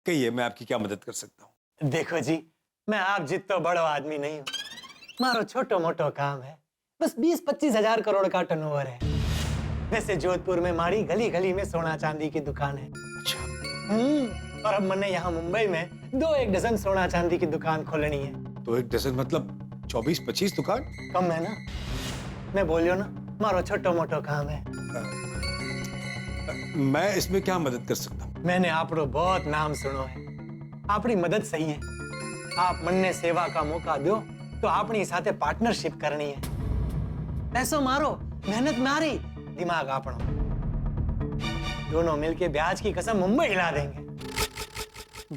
[SPEAKER 15] कहिए, मैं आपकी क्या मदद कर सकता हूँ?
[SPEAKER 2] देखो जी, मैं आप जितना बड़ो आदमी नहीं हूँ। मारो छोटो मोटो काम है, बस 20-25 हजार करोड़ का टर्नओवर है। वैसे जोधपुर में मारी गली गली में सोना चांदी की दुकान है।
[SPEAKER 15] अच्छा।
[SPEAKER 2] और अब मैंने यहाँ मुंबई में 2-1 डजन सोना चांदी की दुकान खोलनी है।
[SPEAKER 15] तो 1 डजन मतलब 24-25 दुकान?
[SPEAKER 2] कम है ना? मैं बोलियो ना, मारो छोटो मोटो काम है।
[SPEAKER 15] मैं इसमें क्या मदद कर सकता हूँ?
[SPEAKER 2] मैंने आपको बहुत नाम सुनो है। आपकी मदद सही है। आप मन ने सेवा का मौका दो तो अपनी साथे पार्टनरशिप करनी है। पैसो मारो, मेहनत मारी, दिमाग आपनो, दोनों मिलके ब्याज की कसम मुंबई हिला देंगे।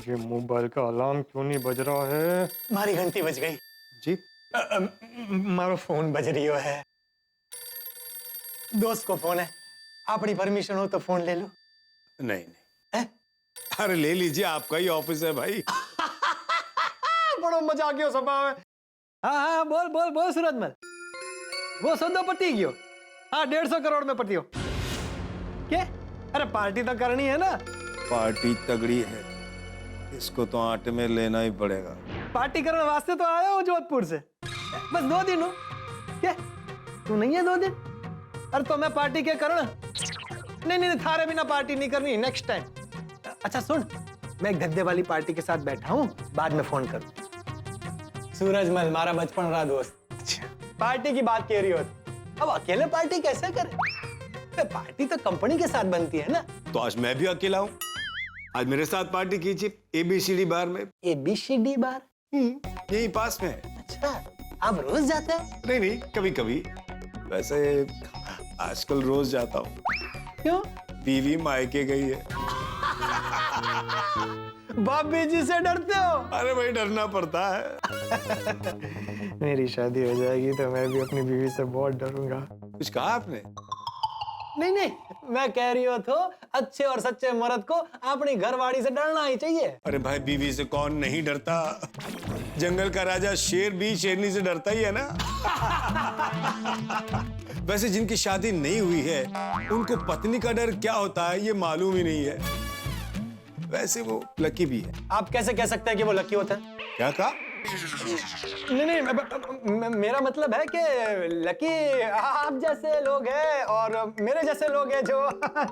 [SPEAKER 7] ये मोबाइल का अलार्म क्यों नहीं बज रहा है?
[SPEAKER 2] मारी घंटी बज गई
[SPEAKER 15] जी।
[SPEAKER 2] मारो फोन बज रही है। दोस्त को फोन है, आपकी परमिशन हो तो फोन ले लो।
[SPEAKER 15] नहीं। अरे ले लीजिए, आपका ही ऑफिस है भाई।
[SPEAKER 2] बड़ो मजाक स्वभाव है। हाँ बोल बोल बोल सूरजमल, वो सौदा पटी गयो। हाँ 150 करोड़ में पटियो। क्या? अरे पार्टी तो करनी है ना।
[SPEAKER 15] पार्टी तगड़ी है, इसको तो आटे में लेना ही पड़ेगा।
[SPEAKER 2] पार्टी करने वास्ते तो आया हूँ जोधपुर से। बस 2 दिन हो। क्या तू नहीं है 2 दिन? अरे तो मैं पार्टी क्या करना? नहीं थारे बिना पार्टी नहीं करनी, नेक्स्ट टाइम। अच्छा सुन, मैं एक गद्दे वाली पार्टी के साथ बैठा हूँ, बाद में फोन करूँ। सूरजमल मारा बचपन रहा दोस्त। पार्टी की बात कह रही हो, अब अकेले पार्टी कैसे करे? पार्टी तो कंपनी के साथ बनती है ना।
[SPEAKER 15] तो आज मैं भी अकेला हूँ, आज मेरे साथ पार्टी कीजिए ABCD बार में।
[SPEAKER 2] ABCD बार?
[SPEAKER 15] यही पास में है।
[SPEAKER 2] अच्छा, आप रोज जाते हैं?
[SPEAKER 15] नहीं, कभी कभी। वैसे आजकल रोज जाता हूँ।
[SPEAKER 2] क्यों?
[SPEAKER 15] बीवी मायके गई है।
[SPEAKER 2] बाप बेटी से डरते हो?
[SPEAKER 15] अरे भाई, डरना पड़ता है।
[SPEAKER 2] मेरी शादी हो जाएगी तो मैं भी अपनी बीवी से बहुत डरूंगा।
[SPEAKER 15] कुछ कहा आपने?
[SPEAKER 2] नहीं, मैं कह रही हूँ तो अच्छे और सच्चे मर्द को अपनी घरवाड़ी से डरना ही चाहिए।
[SPEAKER 15] अरे भाई, बीवी से कौन नहीं डरता? जंगल का राजा शेर भी शेरनी से डरता ही है ना। वैसे जिनकी शादी नहीं हुई है उनको पत्नी का डर क्या होता है ये मालूम ही नहीं है। वैसे वो लकी भी है।
[SPEAKER 2] आप कैसे कह सकते हैं कि वो लकी होता है?
[SPEAKER 15] क्या कहा?
[SPEAKER 2] नहीं, मेरा मतलब है कि लकी आप जैसे लोग हैं और मेरे जैसे लोग हैं जो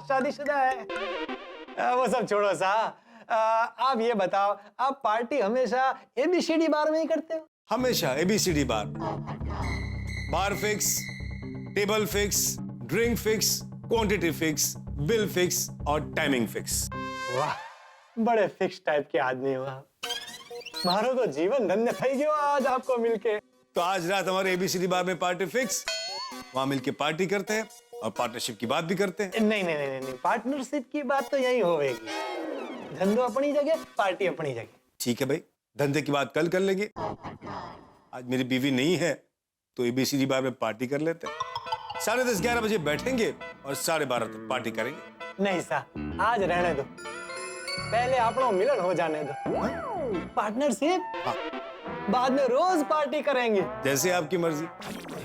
[SPEAKER 2] शादीशुदा है। वो सब छोड़ो सा। आप ये बताओ, आप पार्टी हमेशा ABCD बार में ही करते हो?
[SPEAKER 15] हमेशा ABCD bar. Bar fix, table fix, drink fix, quantity fix, bill fix और टाइमिंग फिक्स।
[SPEAKER 7] वाह, बड़े फिक्स टाइप के आदमी हो आप। मारो तो जीवन धन्य થઈ ગયો आज आपको मिलके।
[SPEAKER 15] तो आज रात हमारे एबीसीडी बार में पार्टी फिक्स, वहां मिलके पार्टी करते हैं और पार्टनरशिप की बात भी करते हैं।
[SPEAKER 7] नहीं, पार्टनरशिप की बात तो यही होगी। धंधो अपनी जगह, पार्टी अपनी जगह।
[SPEAKER 15] ठीक है भाई, धंधे की बात कल कर लेंगे। आज मेरी बीवी नहीं है तो एबीसीडी बार में पार्टी कर लेते हैं। 10:30-11 बजे बैठेंगे और 12:30 तक पार्टी करेंगे।
[SPEAKER 7] नहीं सा, आज रहने दो, पहले अपनों मिलन हो जाने दो। पार्टनरशिप बाद में रोज पार्टी करेंगे।
[SPEAKER 15] जैसे आपकी मर्जी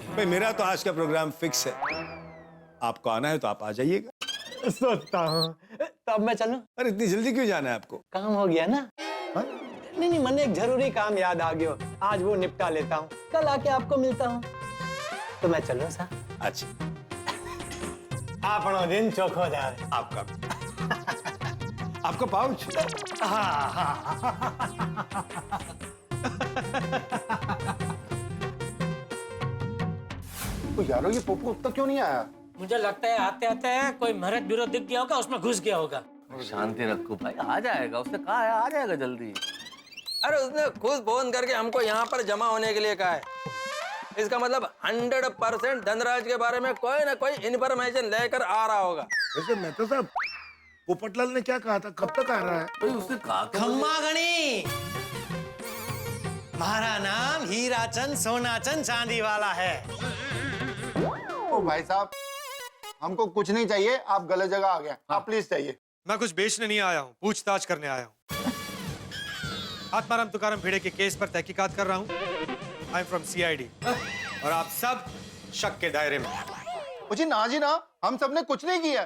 [SPEAKER 15] भाई, मेरा तो आज का प्रोग्राम फिक्स है। आपको आना है तो आप आ जाइएगा।
[SPEAKER 7] सोचता हूँ तब मैं चलूं।
[SPEAKER 15] अरे इतनी जल्दी क्यों जाना है आपको?
[SPEAKER 7] काम हो गया ना? नहीं, मन एक जरूरी काम याद आ गया, आज वो निपटा लेता हूँ, कल आके आपको मिलता हूँ। तो मैं चलूं सा?
[SPEAKER 15] अच्छा,
[SPEAKER 7] आपनो दिन चोखो जाए।
[SPEAKER 15] आपका आपका पाउच।
[SPEAKER 5] तो यारो ये पोपो अब तक क्यों नहीं आया?
[SPEAKER 2] मुझे लगता है आते आते कोई मैरिज ब्यूरो दिख गया होगा, उसमें घुस गया होगा।
[SPEAKER 3] शांति रखो भाई, आ जाएगा, उसने कहा है आ जाएगा जल्दी। अरे उसने खुद फोन करके हमको यहाँ पर जमा होने के लिए कहा है। इसका मतलब 100% धनराज के बारे में कोई ना कोई इन्फॉर्मेशन लेकर आ रहा होगा।
[SPEAKER 6] वैसे मेहता साहब, पोपटलाल ने क्या कहा था, कब तक आ रहा है?
[SPEAKER 3] भाई उसने कहा
[SPEAKER 7] खम्मा गणी, हमारा नाम हीराचंद सोनाचंद चांदी वाला है।
[SPEAKER 5] ओ भाई साहब, हमको कुछ नहीं चाहिए, आप गलत जगह आ गए। आप प्लीज चाहिए।
[SPEAKER 16] मैं कुछ बेचने नहीं आया हूँ, पूछताछ करने आया हूँ। आत्माराम तुकाराम भिड़े के केस पर तहकीकात कर रहा हूँ। आई एम फ्रॉम सीआईडी और आप सब शक के दायरे में।
[SPEAKER 5] जी ना, हम सबने कुछ नहीं किया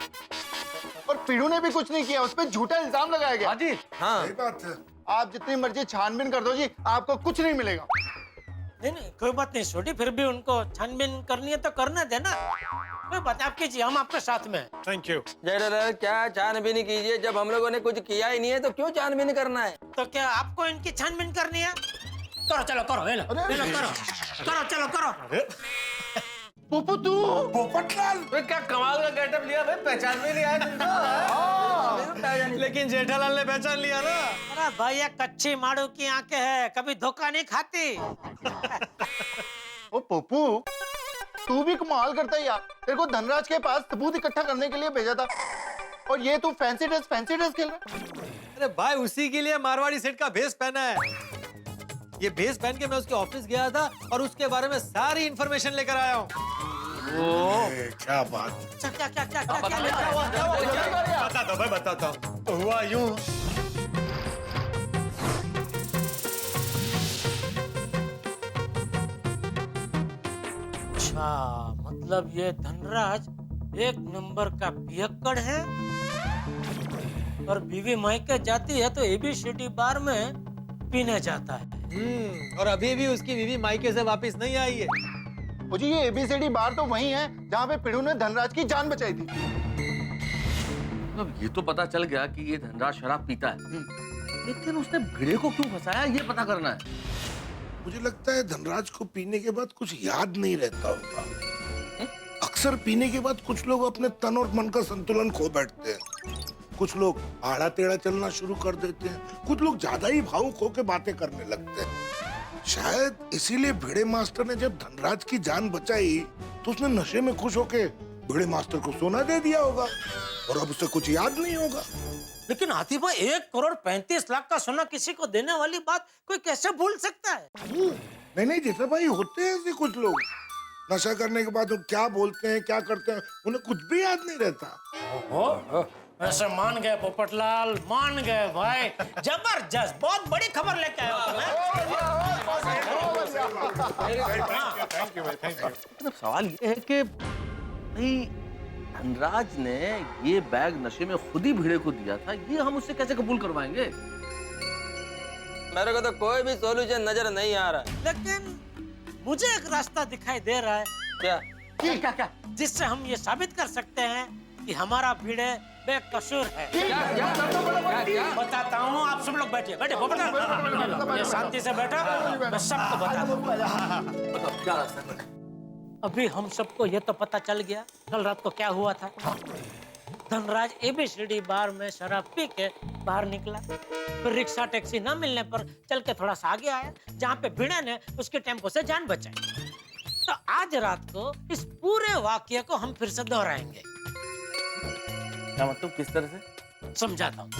[SPEAKER 5] और पीड़ू ने भी कुछ नहीं किया। उस पर झूठा इल्जाम लगाया गया।
[SPEAKER 3] जी हाँ,
[SPEAKER 6] सही बात है।
[SPEAKER 5] आप जितनी मर्जी छानबीन कर दो जी, आपको कुछ नहीं मिलेगा।
[SPEAKER 2] नहीं, कोई बात नहीं छोटी, फिर भी उनको छानबीन करनी है तो करने देना। कोई बात आप कीजिए, हम आपके साथ में।
[SPEAKER 16] Thank you.
[SPEAKER 3] जयलाल क्या छानबीन कीजिए, जब हम लोगों ने कुछ किया ही नहीं है तो क्यों छानबीन करना है?
[SPEAKER 2] तो क्या आपको इनकी छानबीन करनी है? करो, चलो करो, ले लो, चलो करो।
[SPEAKER 5] पोपो तू
[SPEAKER 6] पोपटलाल,
[SPEAKER 7] क्या कमाल का गेटअप लिया भाई, पहचान में नहीं आया तुमको? लेकिन जेठालाल ने पहचान लिया ना।
[SPEAKER 2] अरे भाई, ये कच्ची माड़ू की आंखें हैं, कभी धोखा नहीं खाती।
[SPEAKER 5] ओ पोपू, तू भी कमाल करता है यार। तेरे को धनराज के पास सबूत इकट्ठा करने के लिए भेजा था और ये तू फैंसी ड्रेस खेल रहा है।
[SPEAKER 16] अरे भाई, उसी के लिए मारवाड़ी सेठ का भेष पहना है। ये भेष पहन के मैं उसके ऑफिस गया था और उसके बारे में सारी इंफॉर्मेशन लेकर आया हूँ।
[SPEAKER 6] क्या बात।
[SPEAKER 2] क्या
[SPEAKER 16] बताता हूँ भाई, बताता हूँ। हुआ यूं,
[SPEAKER 2] अच्छा, मतलब ये धनराज एक नंबर का पियक्कड़ है और बीवी मायके जाती है तो एबीसीडी बार में पीने जाता है।
[SPEAKER 16] और अभी भी उसकी बीवी मायके से वापस नहीं आई है।
[SPEAKER 5] जी ये एबीसीडी बार तो वही है जहाँ पे पीड़ू ने धनराज की जान बचाई थी।
[SPEAKER 3] अब ये तो पता चल गया कि ये धनराज शराब पीता है, लेकिन उसने भिड़े को क्यों फंसाया ये पता करना है।
[SPEAKER 6] मुझे लगता है धनराज को पीने के बाद कुछ याद नहीं रहता होगा। अक्सर पीने के बाद कुछ लोग अपने तन और मन का संतुलन खो बैठते हैं। कुछ लोग आड़ा टेढ़ा चलना शुरू कर देते हैं, कुछ लोग ज्यादा ही भावुक होकर बातें करने लगते हैं। शायद इसीलिए भिड़े मास्टर ने जब धनराज की जान बचाई तो उसने नशे में खुश होके भिड़े मास्टर को सोना दे दिया होगा और अब उसे कुछ याद नहीं होगा।
[SPEAKER 2] लेकिन हाथी भाई, 1,35,00,000 का सोना किसी को देने वाली बात कोई कैसे भूल सकता है?
[SPEAKER 6] नहीं जेठा भाई, होते हैं ऐसे कुछ लोग। नशा करने के बाद वो क्या बोलते हैं, क्या करते हैं, उन्हें कुछ भी याद नहीं रहता।
[SPEAKER 2] ऐसे मान गए पोपटलाल, मान गए भाई। जबरदस्त, बहुत बड़ी खबर लेके आए हो
[SPEAKER 3] तुम्हें। सवाल ये है कि भाई धनराज ने ये बैग नशे में खुद ही भिड़े को दिया था, ये हम उससे कैसे कबूल करवाएंगे? मेरे को तो कोई भी सॉल्यूशन नजर नहीं आ रहा।
[SPEAKER 2] लेकिन मुझे एक रास्ता दिखाई दे रहा है।
[SPEAKER 3] क्या?
[SPEAKER 2] जिससे हम ये साबित कर सकते हैं कि हमारा भिड़े बेकसूर है।
[SPEAKER 3] क्या?
[SPEAKER 2] बताता हूँ, आप सब लोग बैठिए, ये शांति से बैठो, मैं सबको बता दूँ।
[SPEAKER 3] क्या रास्ता है?
[SPEAKER 2] अभी हम सबको ये तो पता चल गया कल रात को क्या हुआ था। धनराज एबीसीडी बार में शराब पी के बाहर निकला, फिर रिक्शा टैक्सी ना मिलने पर चल के थोड़ा सा आगे आया, जहाँ पे भिड़े ने उसके टेम्पो से जान बचाई। तो आज रात को इस पूरे वाक्य को हम फिर से दोहराएंगे।
[SPEAKER 3] क्या मतलब, किस तरह से?
[SPEAKER 2] समझाता हूँ।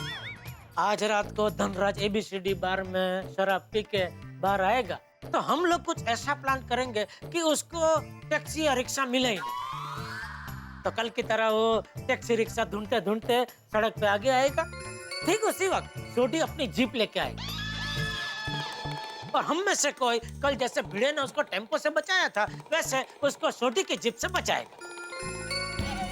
[SPEAKER 2] आज रात को धनराज एबीसीडी बार में शराब पी के बाहर आएगा, तो हम लोग कुछ ऐसा प्लान करेंगे कि उसको टैक्सी या रिक्शा मिले ही नहीं। तो कल की तरह वो टैक्सी रिक्शा ढूंढते ढूंढते सड़क पे आगे आएगा। ठीक उसी वक्त छोटी अपनी जीप लेके आएगी और हम में से कोई कल जैसे भिड़े ने उसको टेम्पो से बचाया था, वैसे उसको छोटी की जीप से बचाएगा।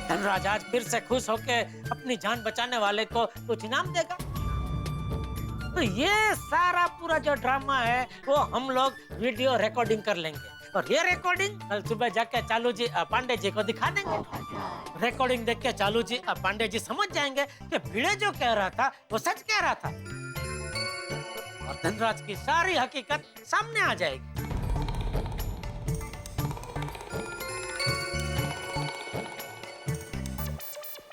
[SPEAKER 2] धनराज आज फिर से खुश होके अपनी जान बचाने वाले को कुछ इनाम देगा। तो ये सारा पूरा जो ड्रामा है वो हम लोग वीडियो रिकॉर्डिंग कर लेंगे और ये रिकॉर्डिंग कल सुबह जाके चालू जी पांडे जी को दिखा देंगे। रिकॉर्डिंग देख के चालू जी पांडे जी समझ जाएंगे कि भिड़े जो कह रहा था वो सच कह रहा था और धनराज की सारी हकीकत सामने आ जाएगी।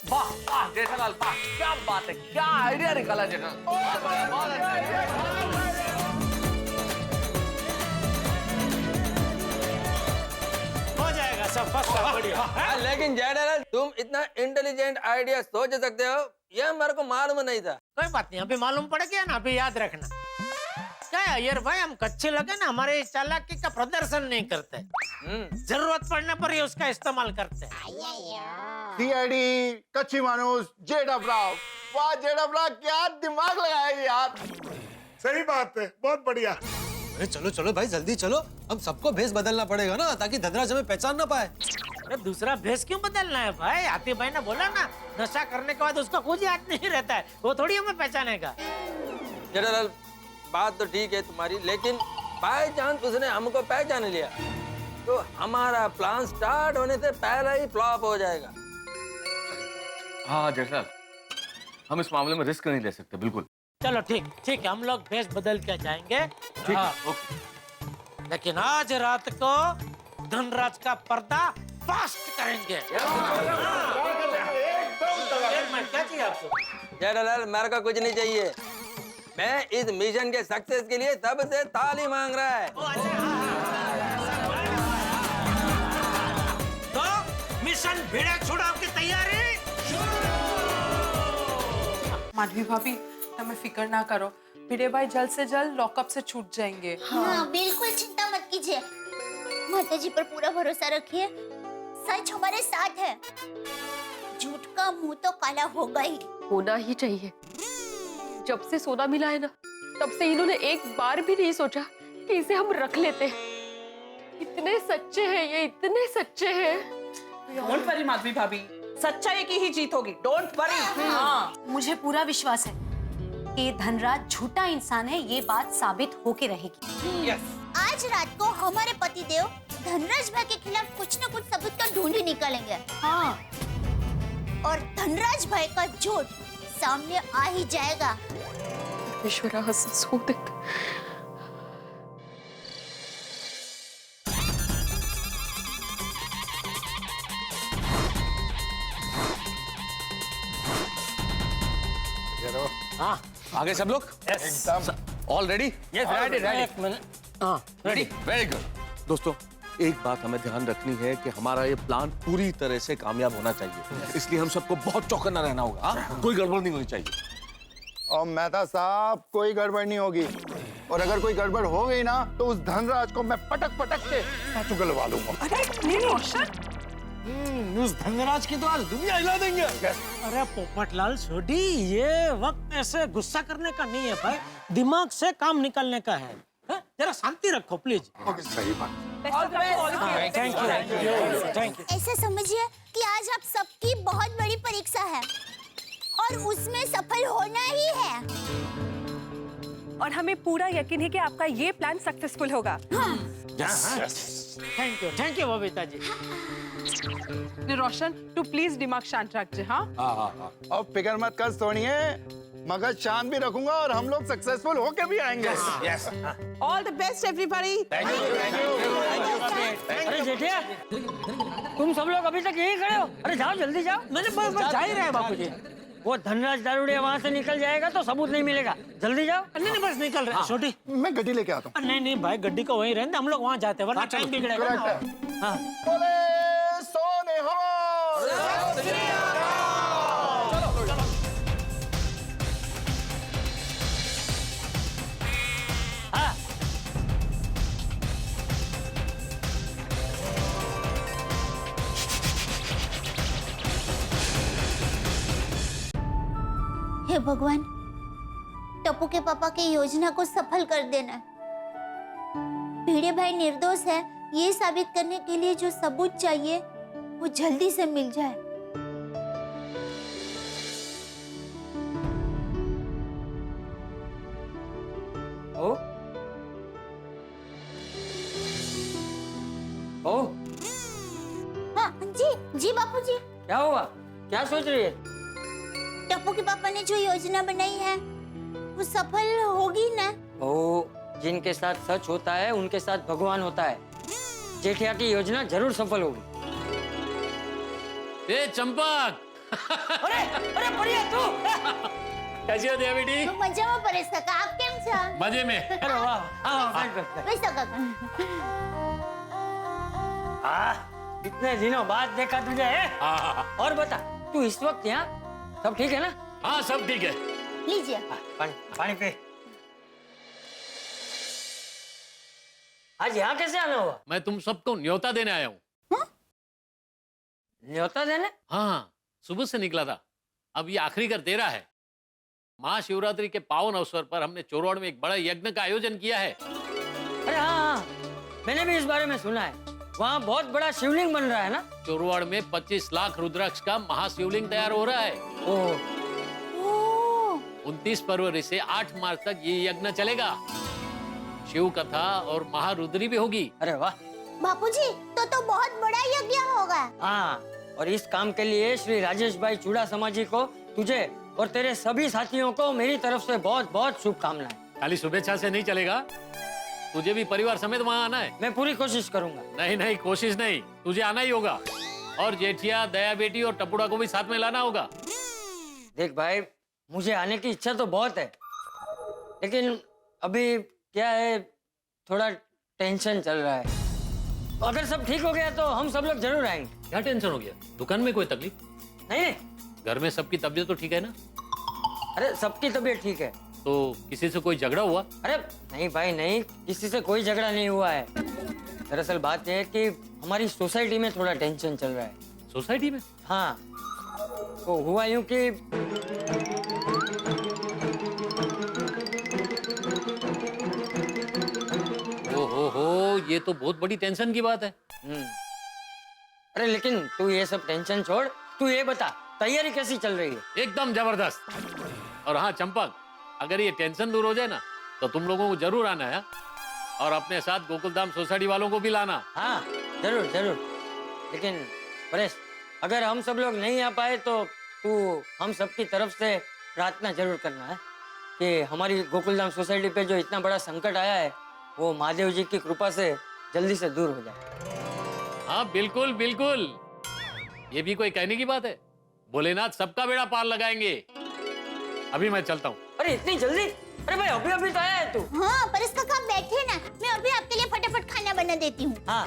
[SPEAKER 3] वाह वाह जेठालाल, वाह, क्या बात है, क्या आइडिया निकाला जेठालाल।
[SPEAKER 2] हो जाएगा सब फर्स्ट क्लास, बढ़िया।
[SPEAKER 4] लेकिन जेठालाल तुम इतना इंटेलिजेंट आइडिया सोच सकते हो, ये मेरे को मालूम नहीं था।
[SPEAKER 2] कोई बात नहीं, अभी मालूम पड़ गया ना, अभी याद रखना। क्या है यार भाई, हम कच्चे लगे ना, हमारे चालाकी का प्रदर्शन नहीं करते, जरूरत पड़ने पर ही उसका इस्तेमाल करते हैं।
[SPEAKER 5] सीआईडी कच्ची मानुस जेडब्राव, वाह जेडब्राव, क्या दिमाग लगाया यार।
[SPEAKER 6] सही बात है, बहुत बढ़िया।
[SPEAKER 16] अरे चलो चलो भाई, जल्दी चलो, हम सबको भेष बदलना पड़ेगा ना, ताकि धनराज हमें पहचान ना पाए।
[SPEAKER 2] अरे दूसरा भेष क्यों बदलना है भाई? आतिफ भाई ने बोला ना, नशा करने के बाद उसका कुछ याद नहीं रहता है, वो थोड़ी हमें पहचानेगा।
[SPEAKER 4] जेठालाल बात तो ठीक है तुम्हारी, लेकिन बाय चांस उसने हमको पहचान लिया तो हमारा प्लान स्टार्ट होने से पहले ही फ्लॉप हो जाएगा।
[SPEAKER 3] हाँ जेठालाल, हम इस मामले में रिस्क नहीं ले सकते, बिल्कुल।
[SPEAKER 2] चलो ठीक ठीक है, हम लोग भेष बदल के जाएंगे।
[SPEAKER 3] ठीक
[SPEAKER 2] हाँ।
[SPEAKER 3] है, ओके।
[SPEAKER 2] लेकिन आज रात को धनराज का पर्दा फास्ट करेंगे। क्या चाहिए आपको?
[SPEAKER 4] जेठालाल मेरे को कुछ नहीं चाहिए, मैं इस मिशन के सक्सेस के लिए सबसे ताली मांग रहा है।
[SPEAKER 2] तो मिशन भिड़े छुड़ाव की तैयारी।
[SPEAKER 17] माधवी भाभी, तुम्हें फिक्र ना करो, भिड़े भाई जल्द से जल्द लॉकअप से छूट जाएंगे।
[SPEAKER 8] हाँ, बिल्कुल चिंता मत कीजिए, माता जी पर पूरा भरोसा रखिए, सच हमारे साथ है, झूठ का मुंह तो काला होगा ही।
[SPEAKER 9] होना ही चाहिए। जब से सोना मिला है ना, तब से इन्होंने एक बार भी नहीं सोचा कि इसे हम रख लेते। इतने सच्चे हैं ये, इतने सच्चे हैं।
[SPEAKER 17] डोंट वरी माधवी भाभी, सच्चाई की ही जीत होगी, डोंट वरी। हाँ,
[SPEAKER 18] मुझे पूरा विश्वास है कि धनराज झूठा इंसान है, ये बात साबित होके रहेगी।
[SPEAKER 8] आज रात को हमारे पतिदेव धनराज भाई के खिलाफ कुछ न कुछ सबूत तो ढूंढ ही निकालेंगे। हाँ, और धनराज भाई का झूठ सामने आ ही जाएगा।
[SPEAKER 9] ईश्वरा हंसो दे।
[SPEAKER 3] हाँ, आगे सब लोग
[SPEAKER 5] एकदम
[SPEAKER 3] all ready?
[SPEAKER 2] Yes, ready ready. एक मिनट। हाँ, रेडी।
[SPEAKER 3] Very good. दोस्तों, एक बात हमें ध्यान रखनी है कि हमारा ये प्लान पूरी तरह से कामयाब होना चाहिए, इसलिए हम सबको बहुत चौकन्ना रहना होगा। हाँ? कोई गड़बड़ नहीं होनी चाहिए।
[SPEAKER 5] और मेहता साहब, कोई गड़बड़ नहीं होगी, और अगर कोई गड़बड़ हो गई ना तो उस धनराज को मैं पटक पटक के साथ उगलवा लूंगा।
[SPEAKER 17] अरे नहीं रोशन,
[SPEAKER 2] उस धनराज की तो आज दुनिया हिला देंगे। अरे पोपटलाल छोटी, ये वक्त ऐसे गुस्सा करने का नहीं है भाई, दिमाग से काम निकालने का है। जरा शांति रखो प्लीज।
[SPEAKER 5] सही बात।
[SPEAKER 2] Thank you thank you.
[SPEAKER 8] ऐसा समझिए कि आज आप सबकी बहुत बड़ी परीक्षा है और उसमें सफल होना ही है।
[SPEAKER 17] और हमें पूरा यकीन है कि आपका ये प्लान सक्सेसफुल होगा।
[SPEAKER 2] Thank you Babita ji.
[SPEAKER 17] रोशन, तू प्लीज दिमाग शांत रखिए। हाँ
[SPEAKER 3] हाँ।
[SPEAKER 5] और फिक्र मत कर सोनिए, मगज शांत भी रखूंगा और हम लोग सक्सेसफुल होके भी आएंगे।
[SPEAKER 17] All the best everybody.
[SPEAKER 5] Thank you.
[SPEAKER 2] अरे जेठिया, तुम सब लोग अभी तक यहीं खड़े हो? अरे जाओ जल्दी जाओ। मैंने बस जा ही रहे हैं बापूजी। वो धनराज दारूड़िया वहाँ से निकल जाएगा तो सबूत नहीं मिलेगा। जल्दी जाओ। नहीं बस निकल रहे। छोटी,
[SPEAKER 5] मैं गड्डी लेके आता हूँ।
[SPEAKER 2] नहीं भाई, गड्डी को वहीं रहने, हम लोग वहाँ जाते हैं वरना टाइम बिगड़ेगा। हाँ
[SPEAKER 5] सोने हो।
[SPEAKER 8] हे भगवान, टप्पू के पापा की योजना को सफल कर देना। भिड़े भाई निर्दोष है ये साबित करने के लिए जो सबूत चाहिए वो जल्दी से मिल जाए। हाँ जी बापूजी।
[SPEAKER 2] क्या हुआ? क्या सोच रही है?
[SPEAKER 8] टप्पू के पापा ने जो योजना बनाई है वो सफल होगी ना?
[SPEAKER 2] ओ, जिनके साथ सच होता है उनके साथ भगवान होता है। जेठिया की योजना जरूर सफल होगी।
[SPEAKER 19] ए चंपक!
[SPEAKER 2] अरे बढ़िया तू।
[SPEAKER 19] कैसी हो देया बेटी?
[SPEAKER 8] तो मजा में परेश काका, आप केम छो?
[SPEAKER 19] मजे में।
[SPEAKER 2] अरे वाह,
[SPEAKER 8] वैसा काका।
[SPEAKER 2] इतने दिनों बाद देखा तुझे है? और बता, तू इस वक्त यहाँ सब ठीक है ना?
[SPEAKER 19] हाँ सब ठीक है।
[SPEAKER 8] लीजिए
[SPEAKER 2] पानी पे। आज यहाँ कैसे आना हुआ?
[SPEAKER 19] मैं तुम सबको न्योता देने आया हूँ।
[SPEAKER 2] न्योता देने?
[SPEAKER 19] हाँ, सुबह से निकला था। अब ये आखिरी कर तेरा है। महाशिवरात्रि के पावन अवसर पर हमने चोरवाड़ में एक बड़ा यज्ञ का आयोजन किया है।
[SPEAKER 2] अरे हाँ, मैंने भी इस बारे में सुना है। वहाँ बहुत बड़ा शिवलिंग बन रहा है ना?
[SPEAKER 19] चोरवाड़ में 25 लाख रुद्राक्ष का महाशिवलिंग तैयार हो रहा है। 29 फरवरी से 8 मार्च तक ये यज्ञ चलेगा। शिव कथा और महारुद्री भी होगी।
[SPEAKER 2] अरे वाह
[SPEAKER 8] बापूजी, तो बहुत बड़ा यज्ञ होगा।
[SPEAKER 2] हाँ, और इस काम के लिए श्री राजेश भाई चूड़ासमा जी को, तुझे और तेरे सभी साथियों को मेरी तरफ से बहुत बहुत शुभकामनाएं।
[SPEAKER 19] खाली शुभेच्छा से नहीं चलेगा, तुझे भी परिवार समेत वहाँ आना है।
[SPEAKER 2] मैं पूरी कोशिश करूंगा।
[SPEAKER 19] नहीं कोशिश नहीं, तुझे आना ही होगा। और जेठिया, दया बेटी और टपुड़ा को भी साथ में लाना होगा।
[SPEAKER 2] देख भाई, मुझे आने की इच्छा तो बहुत है, लेकिन अभी क्या है, थोड़ा टेंशन चल रहा है। तो अगर सब ठीक हो गया तो हम सब लोग जरूर आएंगे।
[SPEAKER 19] क्या टेंशन हो गया? दुकान में कोई तकलीफ?
[SPEAKER 2] नहीं।
[SPEAKER 19] घर में सबकी तबीयत तो ठीक है ना?
[SPEAKER 2] अरे सबकी तबीयत ठीक है।
[SPEAKER 19] तो किसी से कोई झगड़ा हुआ?
[SPEAKER 2] अरे नहीं भाई नहीं, किसी से कोई झगड़ा नहीं हुआ है। दरअसल बात यह है कि हमारी सोसाइटी में थोड़ा टेंशन चल रहा है।
[SPEAKER 19] सोसाइटी में?
[SPEAKER 2] हाँ, तो हुआ यूं कि
[SPEAKER 19] ओहो, ये तो बहुत बड़ी टेंशन की बात है।
[SPEAKER 2] अरे लेकिन तू ये सब टेंशन छोड़, तू ये बता तैयारी कैसी चल रही है?
[SPEAKER 19] एकदम जबरदस्त। और हाँ चंपक, अगर ये टेंशन दूर हो जाए ना तो तुम लोगों को जरूर आना है, और अपने साथ गोकुलधाम सोसाइटी वालों को भी लाना।
[SPEAKER 2] हाँ जरूर जरूर। लेकिन परेश, अगर हम सब लोग नहीं आ पाए तो तू हम सबकी तरफ से प्रार्थना जरूर करना है कि हमारी गोकुलधाम सोसाइटी पे जो इतना बड़ा संकट आया है वो महादेव जी की कृपा से जल्दी से दूर हो जाए।
[SPEAKER 19] हाँ बिल्कुल बिल्कुल, ये भी कोई कहने की बात है। भोलेनाथ सबका बेड़ा पार लगाएंगे। अभी मैं चलता हूँ।
[SPEAKER 2] अरे इतनी जल्दी? अरे भाई अभी तो आया है तू।
[SPEAKER 8] हाँ, पर इसका काम बैठे ना, मैं अभी आपके लिए फटाफट खाना बना देती हूँ।
[SPEAKER 2] हाँ।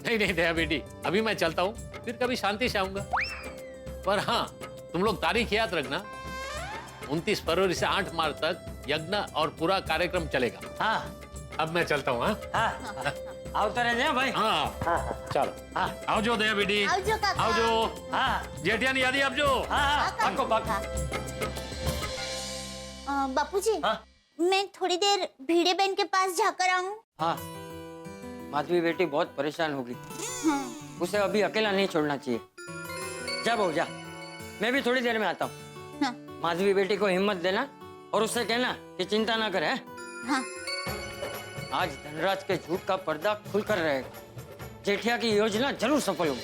[SPEAKER 19] नहीं दया बेटी, अभी मैं चलता हूँ, फिर कभी शांति से आऊंगा। पर हाँ, तुम लोग तारीख याद रखना, 29 फरवरी से 8 मार्च तक यज्ञ और पूरा कार्यक्रम चलेगा।
[SPEAKER 2] हाँ।
[SPEAKER 19] अब मैं चलता हूँ।
[SPEAKER 2] हाँ। आवता रहे भाई।
[SPEAKER 19] हाँ चलो। हाँ आओ जो दया बेटी।
[SPEAKER 8] आओ जो काका।
[SPEAKER 19] आओ जो।
[SPEAKER 2] हाँ
[SPEAKER 19] जेठिया नहीं यादी अब जो।
[SPEAKER 2] हाँ पक्को
[SPEAKER 8] बापूजी, मैं थोड़ी देर भिड़े बहन के पास जाकर आऊं?
[SPEAKER 2] हाँ, माधवी बेटी बहुत परेशान होगी।
[SPEAKER 8] हाँ।
[SPEAKER 2] उसे अभी अकेला नहीं छोड़ना चाहिए। जा बहू जा, मैं भी थोड़ी देर में आता हूँ।
[SPEAKER 8] हाँ।
[SPEAKER 2] माधवी बेटी को हिम्मत देना और उससे कहना कि चिंता ना करे।
[SPEAKER 8] हाँ।
[SPEAKER 2] आज धनराज के झूठ का पर्दा खुलकर रहेगा। जेठिया की योजना जरूर सफल होगी।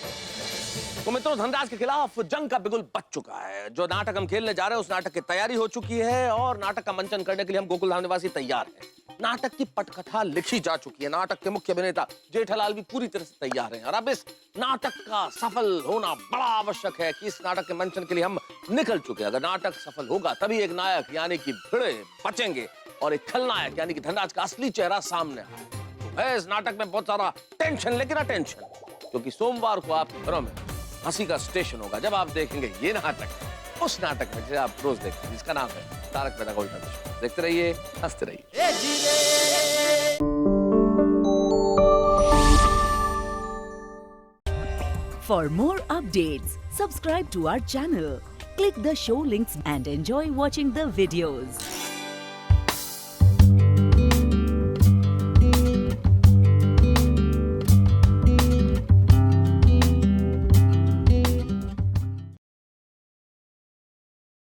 [SPEAKER 3] तो मित्रों, धनराज के खिलाफ जंग का बिगुल बच चुका है। जो नाटक हम खेलने जा रहे हैं उस नाटक की तैयारी हो चुकी है और नाटक का मंचन करने के लिए हम गोकुलधाम निवासी तैयार हैं। नाटक की पटकथा लिखी जा चुकी है। नाटक के मुख्य अभिनेता जेठालाल भी पूरी तरह से तैयार हैं और अब इस नाटक का सफल होना बड़ा आवश्यक है कि इस नाटक के मंचन के लिए हम निकल चुके हैं। अगर नाटक सफल होगा तभी एक नायक यानी कि भिड़े बचेंगे और एक खलनायक यानी कि धनराज का असली चेहरा सामने आएगा। तो है इस नाटक में बहुत सारा टेंशन, लेकिन अटेंशन, क्योंकि सोमवार को आपके घरों में हंसी का स्टेशन होगा जब आप देखेंगे ये नाटक, उस नाटक में जिसे आप रोज देखते हैं, जिसका नाम है तारक मेहता का उल्टा चश्मा। देखते रहिए, हंसते रहिए।
[SPEAKER 20] For more updates, subscribe to our channel, click the show links and enjoy watching the videos.